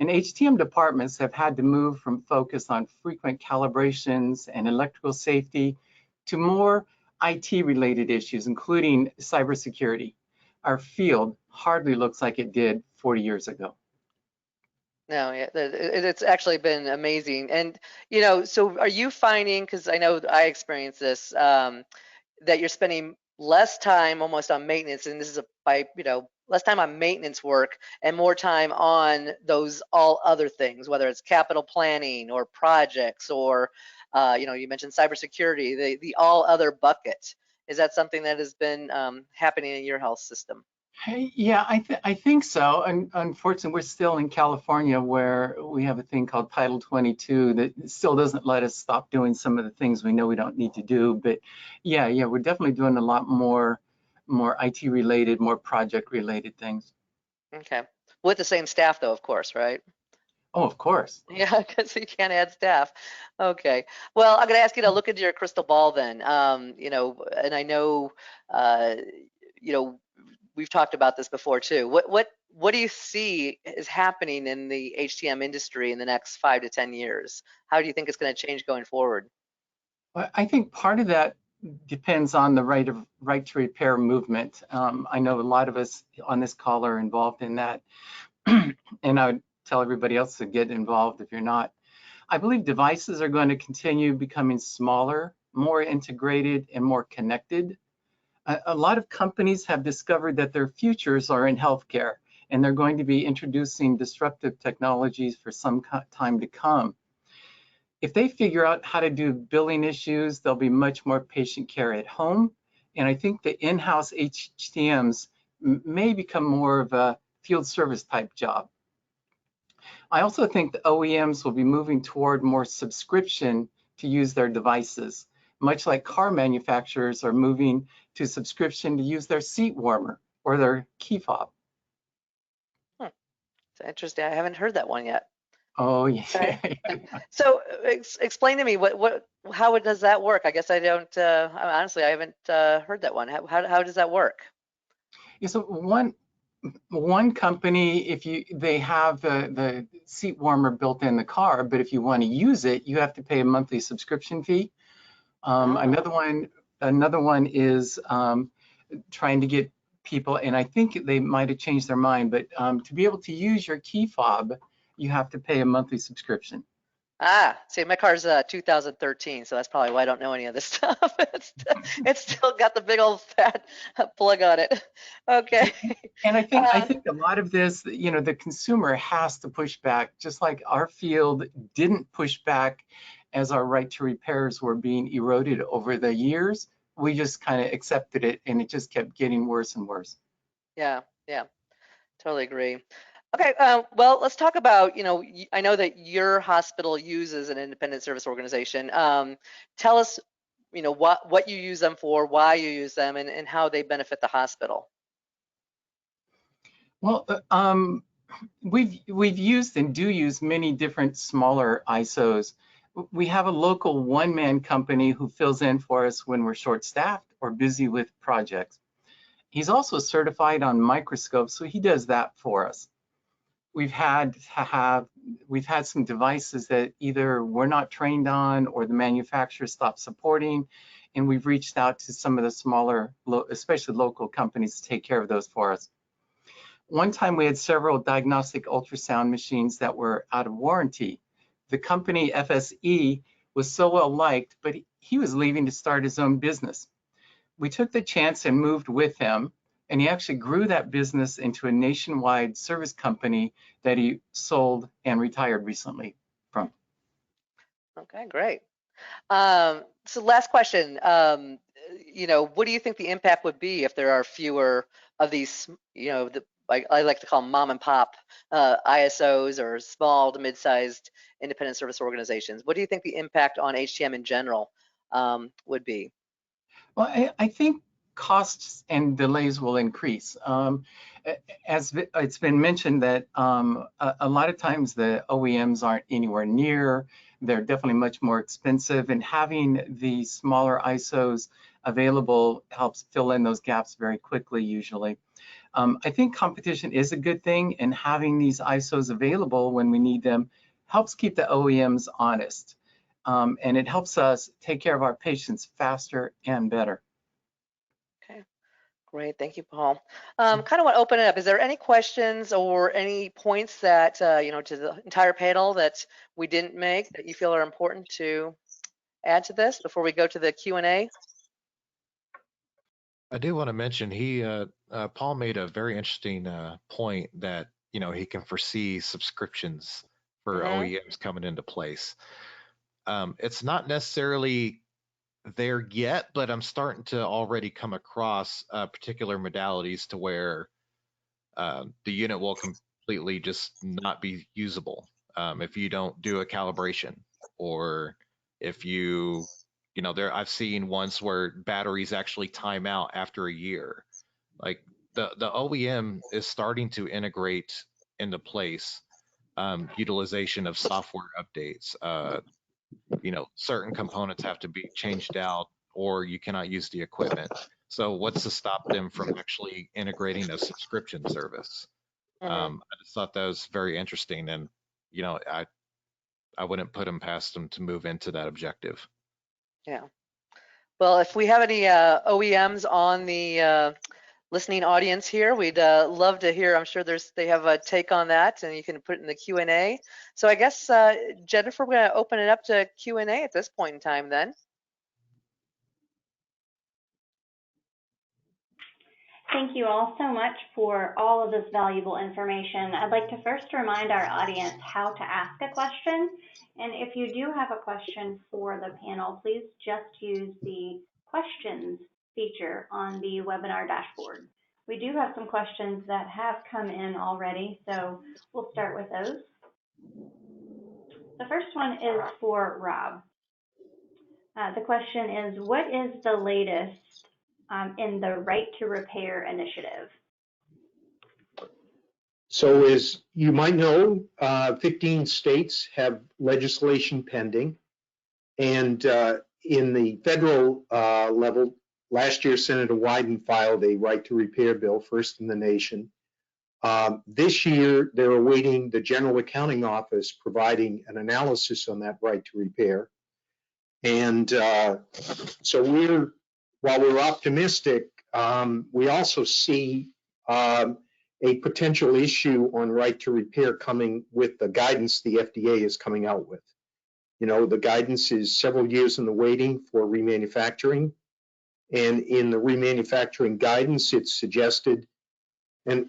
And HTM departments have had to move from focus on frequent calibrations and electrical safety to more IT-related issues, including cybersecurity. Our field, hardly looks like it did 40 years ago. No, yeah, it's actually been amazing. And, so are you finding, because I know I experienced this, that you're spending less time almost on maintenance, and this is less time on maintenance work and more time on those all other things, whether it's capital planning or projects or, you mentioned cybersecurity, the all other bucket. Is that something that has been happening in your health system? Hey, yeah, I think so. And unfortunately, we're still in California where we have a thing called Title 22 that still doesn't let us stop doing some of the things we know we don't need to do. But yeah, we're definitely doing a lot more IT related, more project related things. Okay. With the same staff though, of course, right? Oh, of course. Yeah, because you can't add staff. Okay. Well, I'm going to ask you to look into your crystal ball then. And I know, uh, you know, we've talked about this before too. What do you see is happening in the HTM industry in the next 5 to 10 years? How do you think it's going to change going forward? I think part of that depends on the right to repair movement. I know a lot of us on this call are involved in that, and I would tell everybody else to get involved if you're not. I believe devices are going to continue becoming smaller, more integrated, and more connected. A lot of companies have discovered that their futures are in healthcare, and they're going to be introducing disruptive technologies for some time to come. If they figure out how to do billing issues, there'll be much more patient care at home. And I think the in-house HTMs may become more of a field service type job. I also think the OEMs will be moving toward more subscription to use their devices, much like car manufacturers are moving to subscription to use their seat warmer or their key fob. It's interesting. I haven't heard that one yet. Oh, yeah. Okay. So explain to me how does that work? I guess I don't, honestly, I haven't heard that one. How does that work? Yeah, so one company, they have the seat warmer built in the car, but if you want to use it, you have to pay a monthly subscription fee. Another one is trying to get people, and I think they might have changed their mind, but to be able to use your key fob, you have to pay a monthly subscription. See, my car's 2013, so that's probably why I don't know any of this stuff. It's still got the big old fat plug on it. Okay. And I think a lot of this, the consumer has to push back, just like our field didn't push back as our right to repairs were being eroded over the years. We just kind of accepted it, and it just kept getting worse and worse. Yeah, totally agree. Okay, well, let's talk about, I know that your hospital uses an independent service organization. Tell us, what you use them for, why you use them, and how they benefit the hospital. Well, we've used and do use many different smaller ISOs. We have a local one-man company who fills in for us when we're short-staffed or busy with projects. He's also certified on microscopes, so he does that for us. We've had some devices that either we're not trained on or the manufacturer stopped supporting, and we've reached out to some of the smaller, especially local companies to take care of those for us. One time we had several diagnostic ultrasound machines that were out of warranty. The company FSE was so well liked, but he was leaving to start his own business. We took the chance and moved with him, and he actually grew that business into a nationwide service company that he sold and retired recently from. Okay, great. So last question, what do you think the impact would be if there are fewer of these, I like to call them mom and pop ISOs or small to mid-sized independent service organizations? What do you think the impact on HTM in general would be? Well, I think costs and delays will increase. As it's been mentioned that a lot of times the OEMs aren't anywhere near. They're definitely much more expensive, and having the smaller ISOs available helps fill in those gaps very quickly usually. I think competition is a good thing, and having these ISOs available when we need them helps keep the OEMs honest. And it helps us take care of our patients faster and better. Okay, Great, thank you, Paul. Kind of want to open it up. Is there any questions or any points that, to the entire panel that we didn't make that you feel are important to add to this before we go to the Q&A? I do want to mention Paul made a very interesting point that he can foresee subscriptions for OEMs coming into place. It's not necessarily there yet, but I'm starting to already come across particular modalities to where the unit will completely just not be usable if you don't do a calibration, or if I've seen ones where batteries actually time out after a year. Like the OEM is starting to integrate into place utilization of software updates. Certain components have to be changed out, or you cannot use the equipment. So what's to stop them from actually integrating a subscription service? I just thought that was very interesting, and I wouldn't put them past them to move into that objective. Yeah. Well, if we have any OEMs on the listening audience here, we'd love to hear. I'm sure they have a take on that, and you can put it in the Q&A. So I guess, Jennifer, we're going to open it up to Q&A at this point in time then. Thank you all so much for all of this valuable information. I'd like to first remind our audience how to ask a question. And if you do have a question for the panel, please just use the questions feature on the webinar dashboard. We do have some questions that have come in already, so we'll start with those. The first one is for Rob. The question is, what is the latest in the Right to Repair initiative? So as you might know, 15 states have legislation pending. And in the federal level, last year, Senator Wyden filed a Right to Repair bill, first in the nation. This year, they're awaiting the General Accounting Office providing an analysis on that Right to Repair. And so while we're optimistic, we also see a potential issue on Right to Repair coming with the guidance the FDA is coming out with. The guidance is several years in the waiting for remanufacturing. And in the remanufacturing guidance, it's suggested, and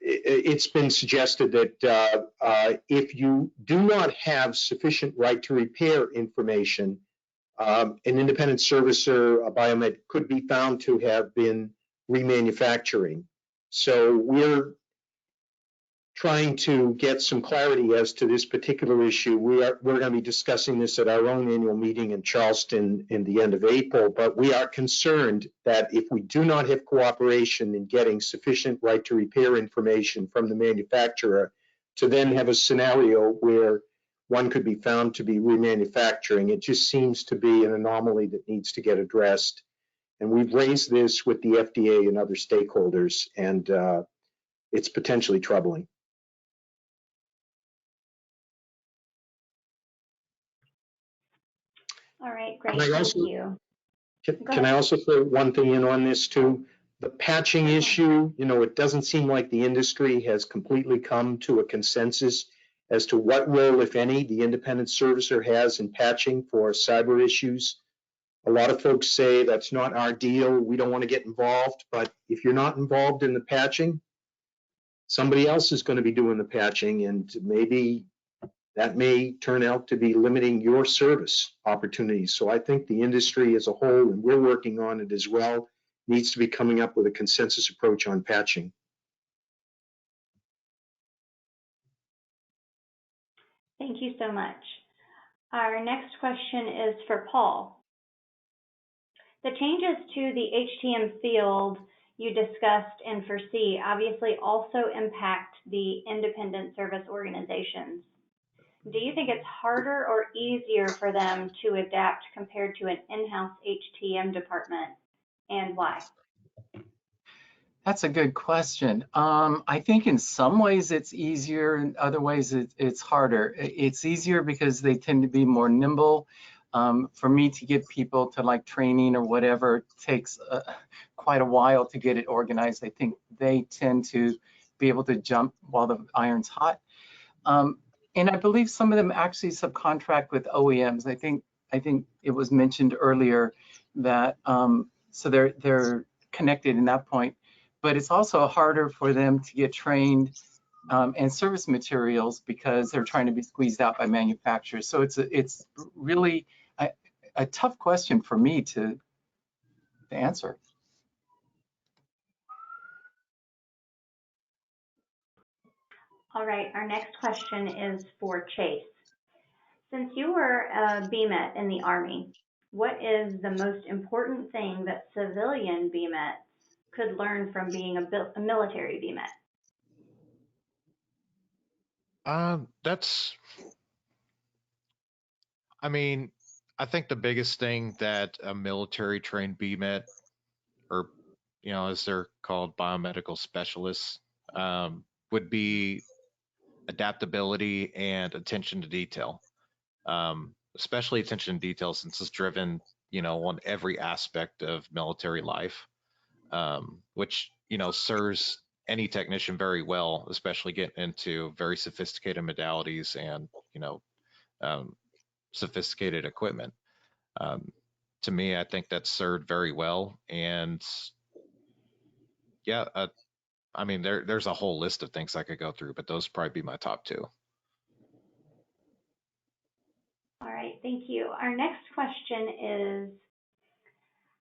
it's been suggested that if you do not have sufficient Right to Repair information, an independent servicer, a Biomed, could be found to have been remanufacturing. So we're trying to get some clarity as to this particular issue. We're going to be discussing this at our own annual meeting in Charleston in the end of April, but we are concerned that if we do not have cooperation in getting sufficient Right to Repair information from the manufacturer, to then have a scenario where one could be found to be remanufacturing, it just seems to be an anomaly that needs to get addressed. And we've raised this with the FDA and other stakeholders, and it's potentially troubling. All right, great, thank you. Can I also throw one thing in on this too? The patching issue, it doesn't seem like the industry has completely come to a consensus as to what role, if any, the independent servicer has in patching for cyber issues. A lot of folks say that's not our deal, we don't want to get involved, but if you're not involved in the patching, somebody else is going to be doing the patching, and maybe that may turn out to be limiting your service opportunities. So I think the industry as a whole, and we're working on it as well, needs to be coming up with a consensus approach on patching. Thank you so much. Our next question is for Paul. The changes to the HTM field you discussed and foresee obviously also impact the independent service organizations. Do you think it's harder or easier for them to adapt compared to an in-house HTM department, and why? That's a good question. I think in some ways it's easier, in other ways it's harder. It's easier because they tend to be more nimble. For me to get people to like training or whatever takes quite a while to get it organized. I think they tend to be able to jump while the iron's hot. And I believe some of them actually subcontract with OEMs. I think it was mentioned earlier that so they're connected in that point. But it's also harder for them to get trained and service materials because they're trying to be squeezed out by manufacturers. So it's really a tough question for me to answer. All right, our next question is for Chase. Since you were a BMET in the Army, what is the most important thing that civilian BMETs could learn from being a military BMET? I mean, I think the biggest thing that a military trained BMET, or, as they're called, biomedical specialists, would be adaptability and attention to detail. Especially attention to detail, since it's driven, on every aspect of military life, which, serves any technician very well, especially getting into very sophisticated modalities and, sophisticated equipment. To me, I think that's served very well. And yeah, I mean, there's a whole list of things I could go through, but those probably be my top two. All right, thank you. Our next question is,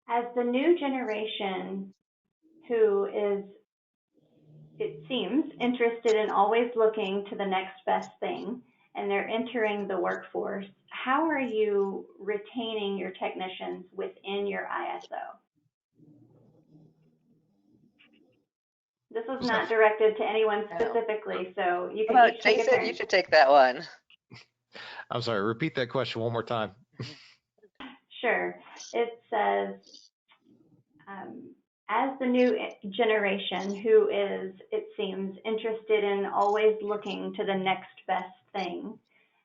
as the new generation who is, it seems, interested in always looking to the next best thing, and they're entering the workforce, how are you retaining your technicians within your ISO? This was not directed to anyone specifically, so you can each take a turn. You should take that one. I'm sorry, repeat that question one more time. Sure. It says, as the new generation who is, it seems, interested in always looking to the next best thing,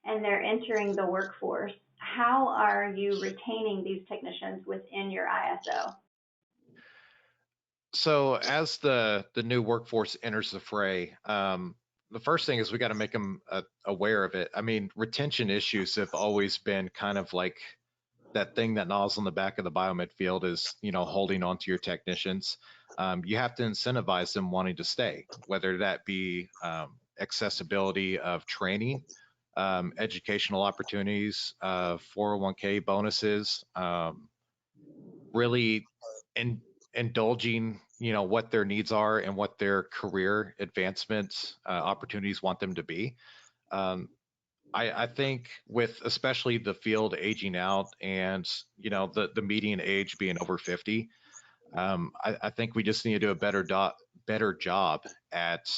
and they're entering the workforce, how are you retaining these technicians within your ISO? So as the new workforce enters the fray, the first thing is we got to make them aware of it. I mean, retention issues have always been kind of like that thing that gnaws on the back of the biomed field is, holding on to your technicians. You have to incentivize them wanting to stay, whether that be accessibility of training, educational opportunities, 401k bonuses, really indulging, what their needs are and what their career advancement opportunities want them to be. I think with especially the field aging out and, the median age being over 50, I think we just need to do a better job at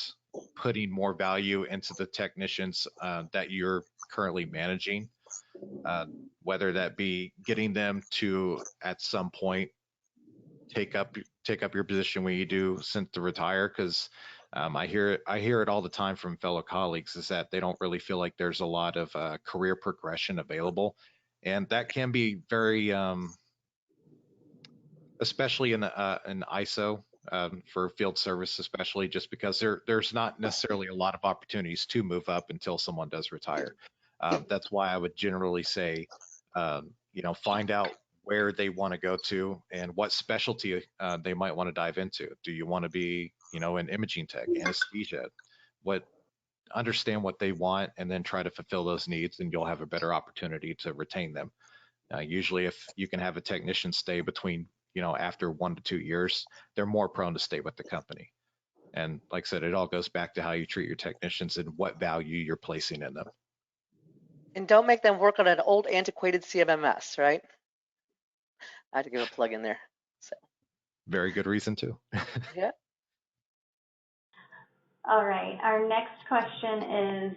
putting more value into the technicians that you're currently managing, whether that be getting them to at some point take up your position when you do sent to retire, because I hear it all the time from fellow colleagues is that they don't really feel like there's a lot of career progression available, and that can be very especially in ISO for field service, especially just because there's not necessarily a lot of opportunities to move up until someone does retire. That's why I would generally say, find out where they want to go to and what specialty they might want to dive into. Do you want to be, an imaging tech, anesthesia? Understand what they want and then try to fulfill those needs, and you'll have a better opportunity to retain them. Usually if you can have a technician stay between, after 1 to 2 years, they're more prone to stay with the company. And like I said, it all goes back to how you treat your technicians and what value you're placing in them. And don't make them work on an old antiquated CMMS, right? I had to give a plug in there. So. Very good reason too. Yeah. All right, our next question is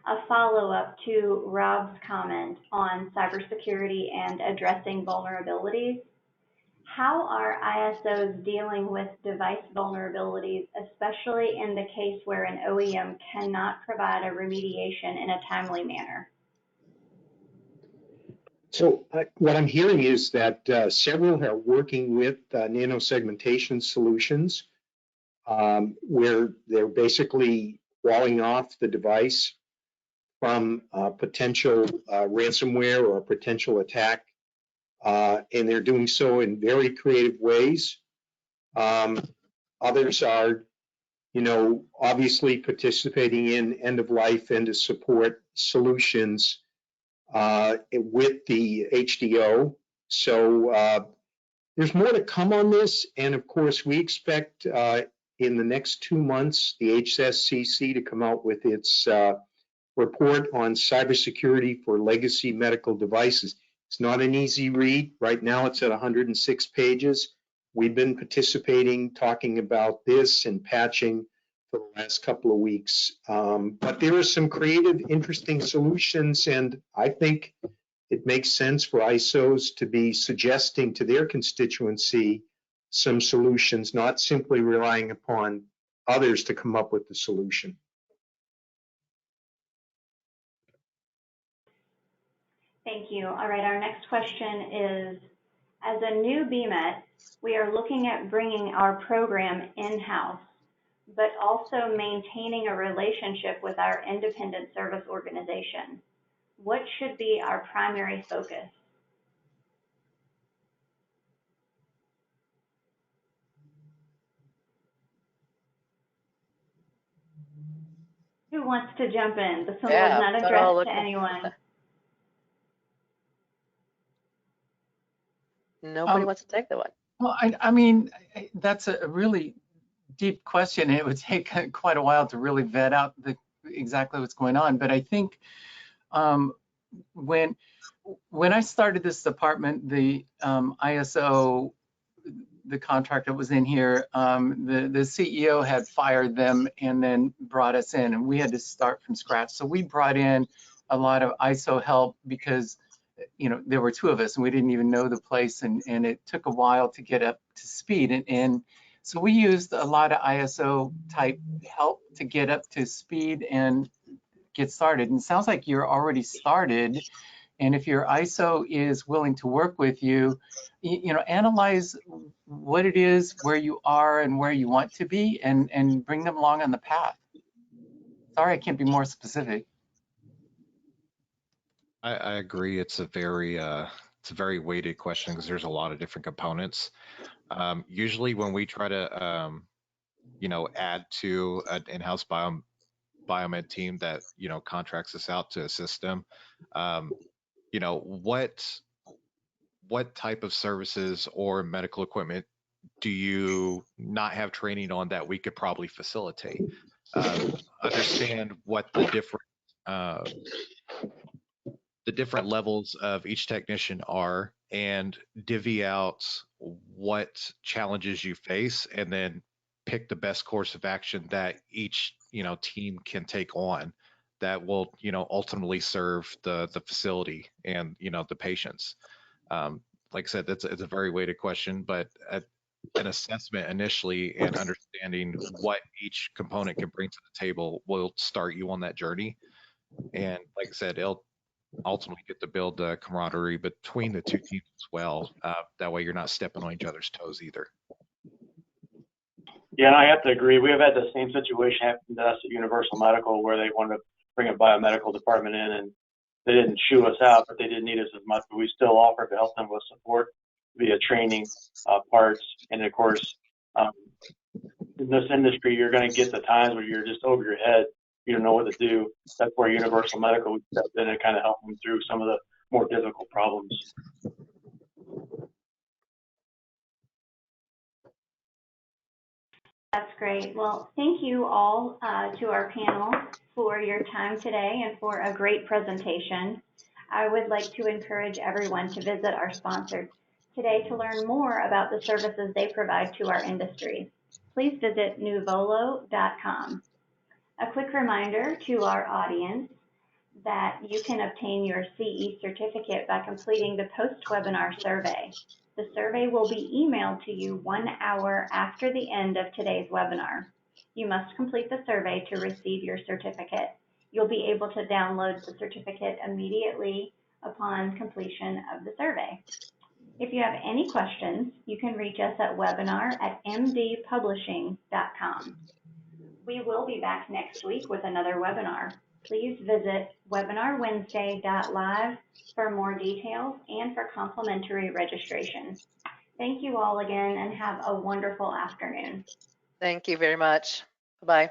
a follow-up to Rob's comment on cybersecurity and addressing vulnerabilities. How are ISOs dealing with device vulnerabilities, especially in the case where an OEM cannot provide a remediation in a timely manner? So what I'm hearing is that several are working with nanosegmentation solutions where they're basically walling off the device from potential ransomware or a potential attack, and they're doing so in very creative ways. Others are, obviously participating in end-of-life, end-of-support solutions with the HDO. So there's more to come on this, and of course, we expect in the next 2 months the HSCC to come out with its report on cybersecurity for legacy medical devices. It's not an easy read. Right now, it's at 106 pages. We've been participating, talking about this and patching for the last couple of weeks. But there are some creative, interesting solutions, and I think it makes sense for ISOs to be suggesting to their constituency some solutions, not simply relying upon others to come up with the solution. Thank you. All right, our next question is, as a new BMET, we are looking at bringing our program in-house, but also maintaining a relationship with our independent service organization. What should be our primary focus? Who wants to jump in? This one was not addressed to anyone. Nobody wants to take the one. Well, I mean, that's a really deep question. It would take quite a while to really vet out exactly what's going on. But I think when I started this department, the ISO, the contractor was in here, the CEO had fired them and then brought us in, and we had to start from scratch. So we brought in a lot of ISO help because there were 2 of us and we didn't even know the place, and it took a while to get up to speed. And so we used a lot of ISO type help to get up to speed and get started. And it sounds like you're already started. And if your ISO is willing to work with you, analyze what it is, where you are and where you want to be, and bring them along on the path. Sorry, I can't be more specific. I agree. It's a very weighted question because there's a lot of different components. Usually when we try to, add to an in-house biomed team that, contracts us out to assist them, what type of services or medical equipment do you not have training on that we could probably facilitate? Understand what the different levels of each technician are, and divvy out what challenges you face, and then pick the best course of action that each team can take on that will ultimately serve the facility and the patients. Like I said, it's a very weighted question, but an assessment initially and understanding what each component can bring to the table will start you on that journey. And like I said, it'll ultimately get to build the camaraderie between the 2 teams as well. That way you're not stepping on each other's toes either. Yeah, and I have to agree. We have had the same situation happen to us at Universal Medical where they wanted to bring a biomedical department in, and they didn't shoo us out, but they didn't need us as much. But we still offered to help them with support via training, parts, and of course, in this industry, you're going to get the times where you're just over your head. You don't know what to do. That's where Universal Medical stepped in and kind of helped them through some of the more difficult problems. That's great. Well, thank you all to our panel for your time today and for a great presentation. I would like to encourage everyone to visit our sponsors today to learn more about the services they provide to our industry. Please visit nuvolo.com. A quick reminder to our audience that you can obtain your CE certificate by completing the post-webinar survey. The survey will be emailed to you 1 hour after the end of today's webinar. You must complete the survey to receive your certificate. You'll be able to download the certificate immediately upon completion of the survey. If you have any questions, you can reach us at webinar@mdpublishing.com. We will be back next week with another webinar. Please visit webinarwednesday.live for more details and for complimentary registration. Thank you all again and have a wonderful afternoon. Thank you very much. Bye-bye.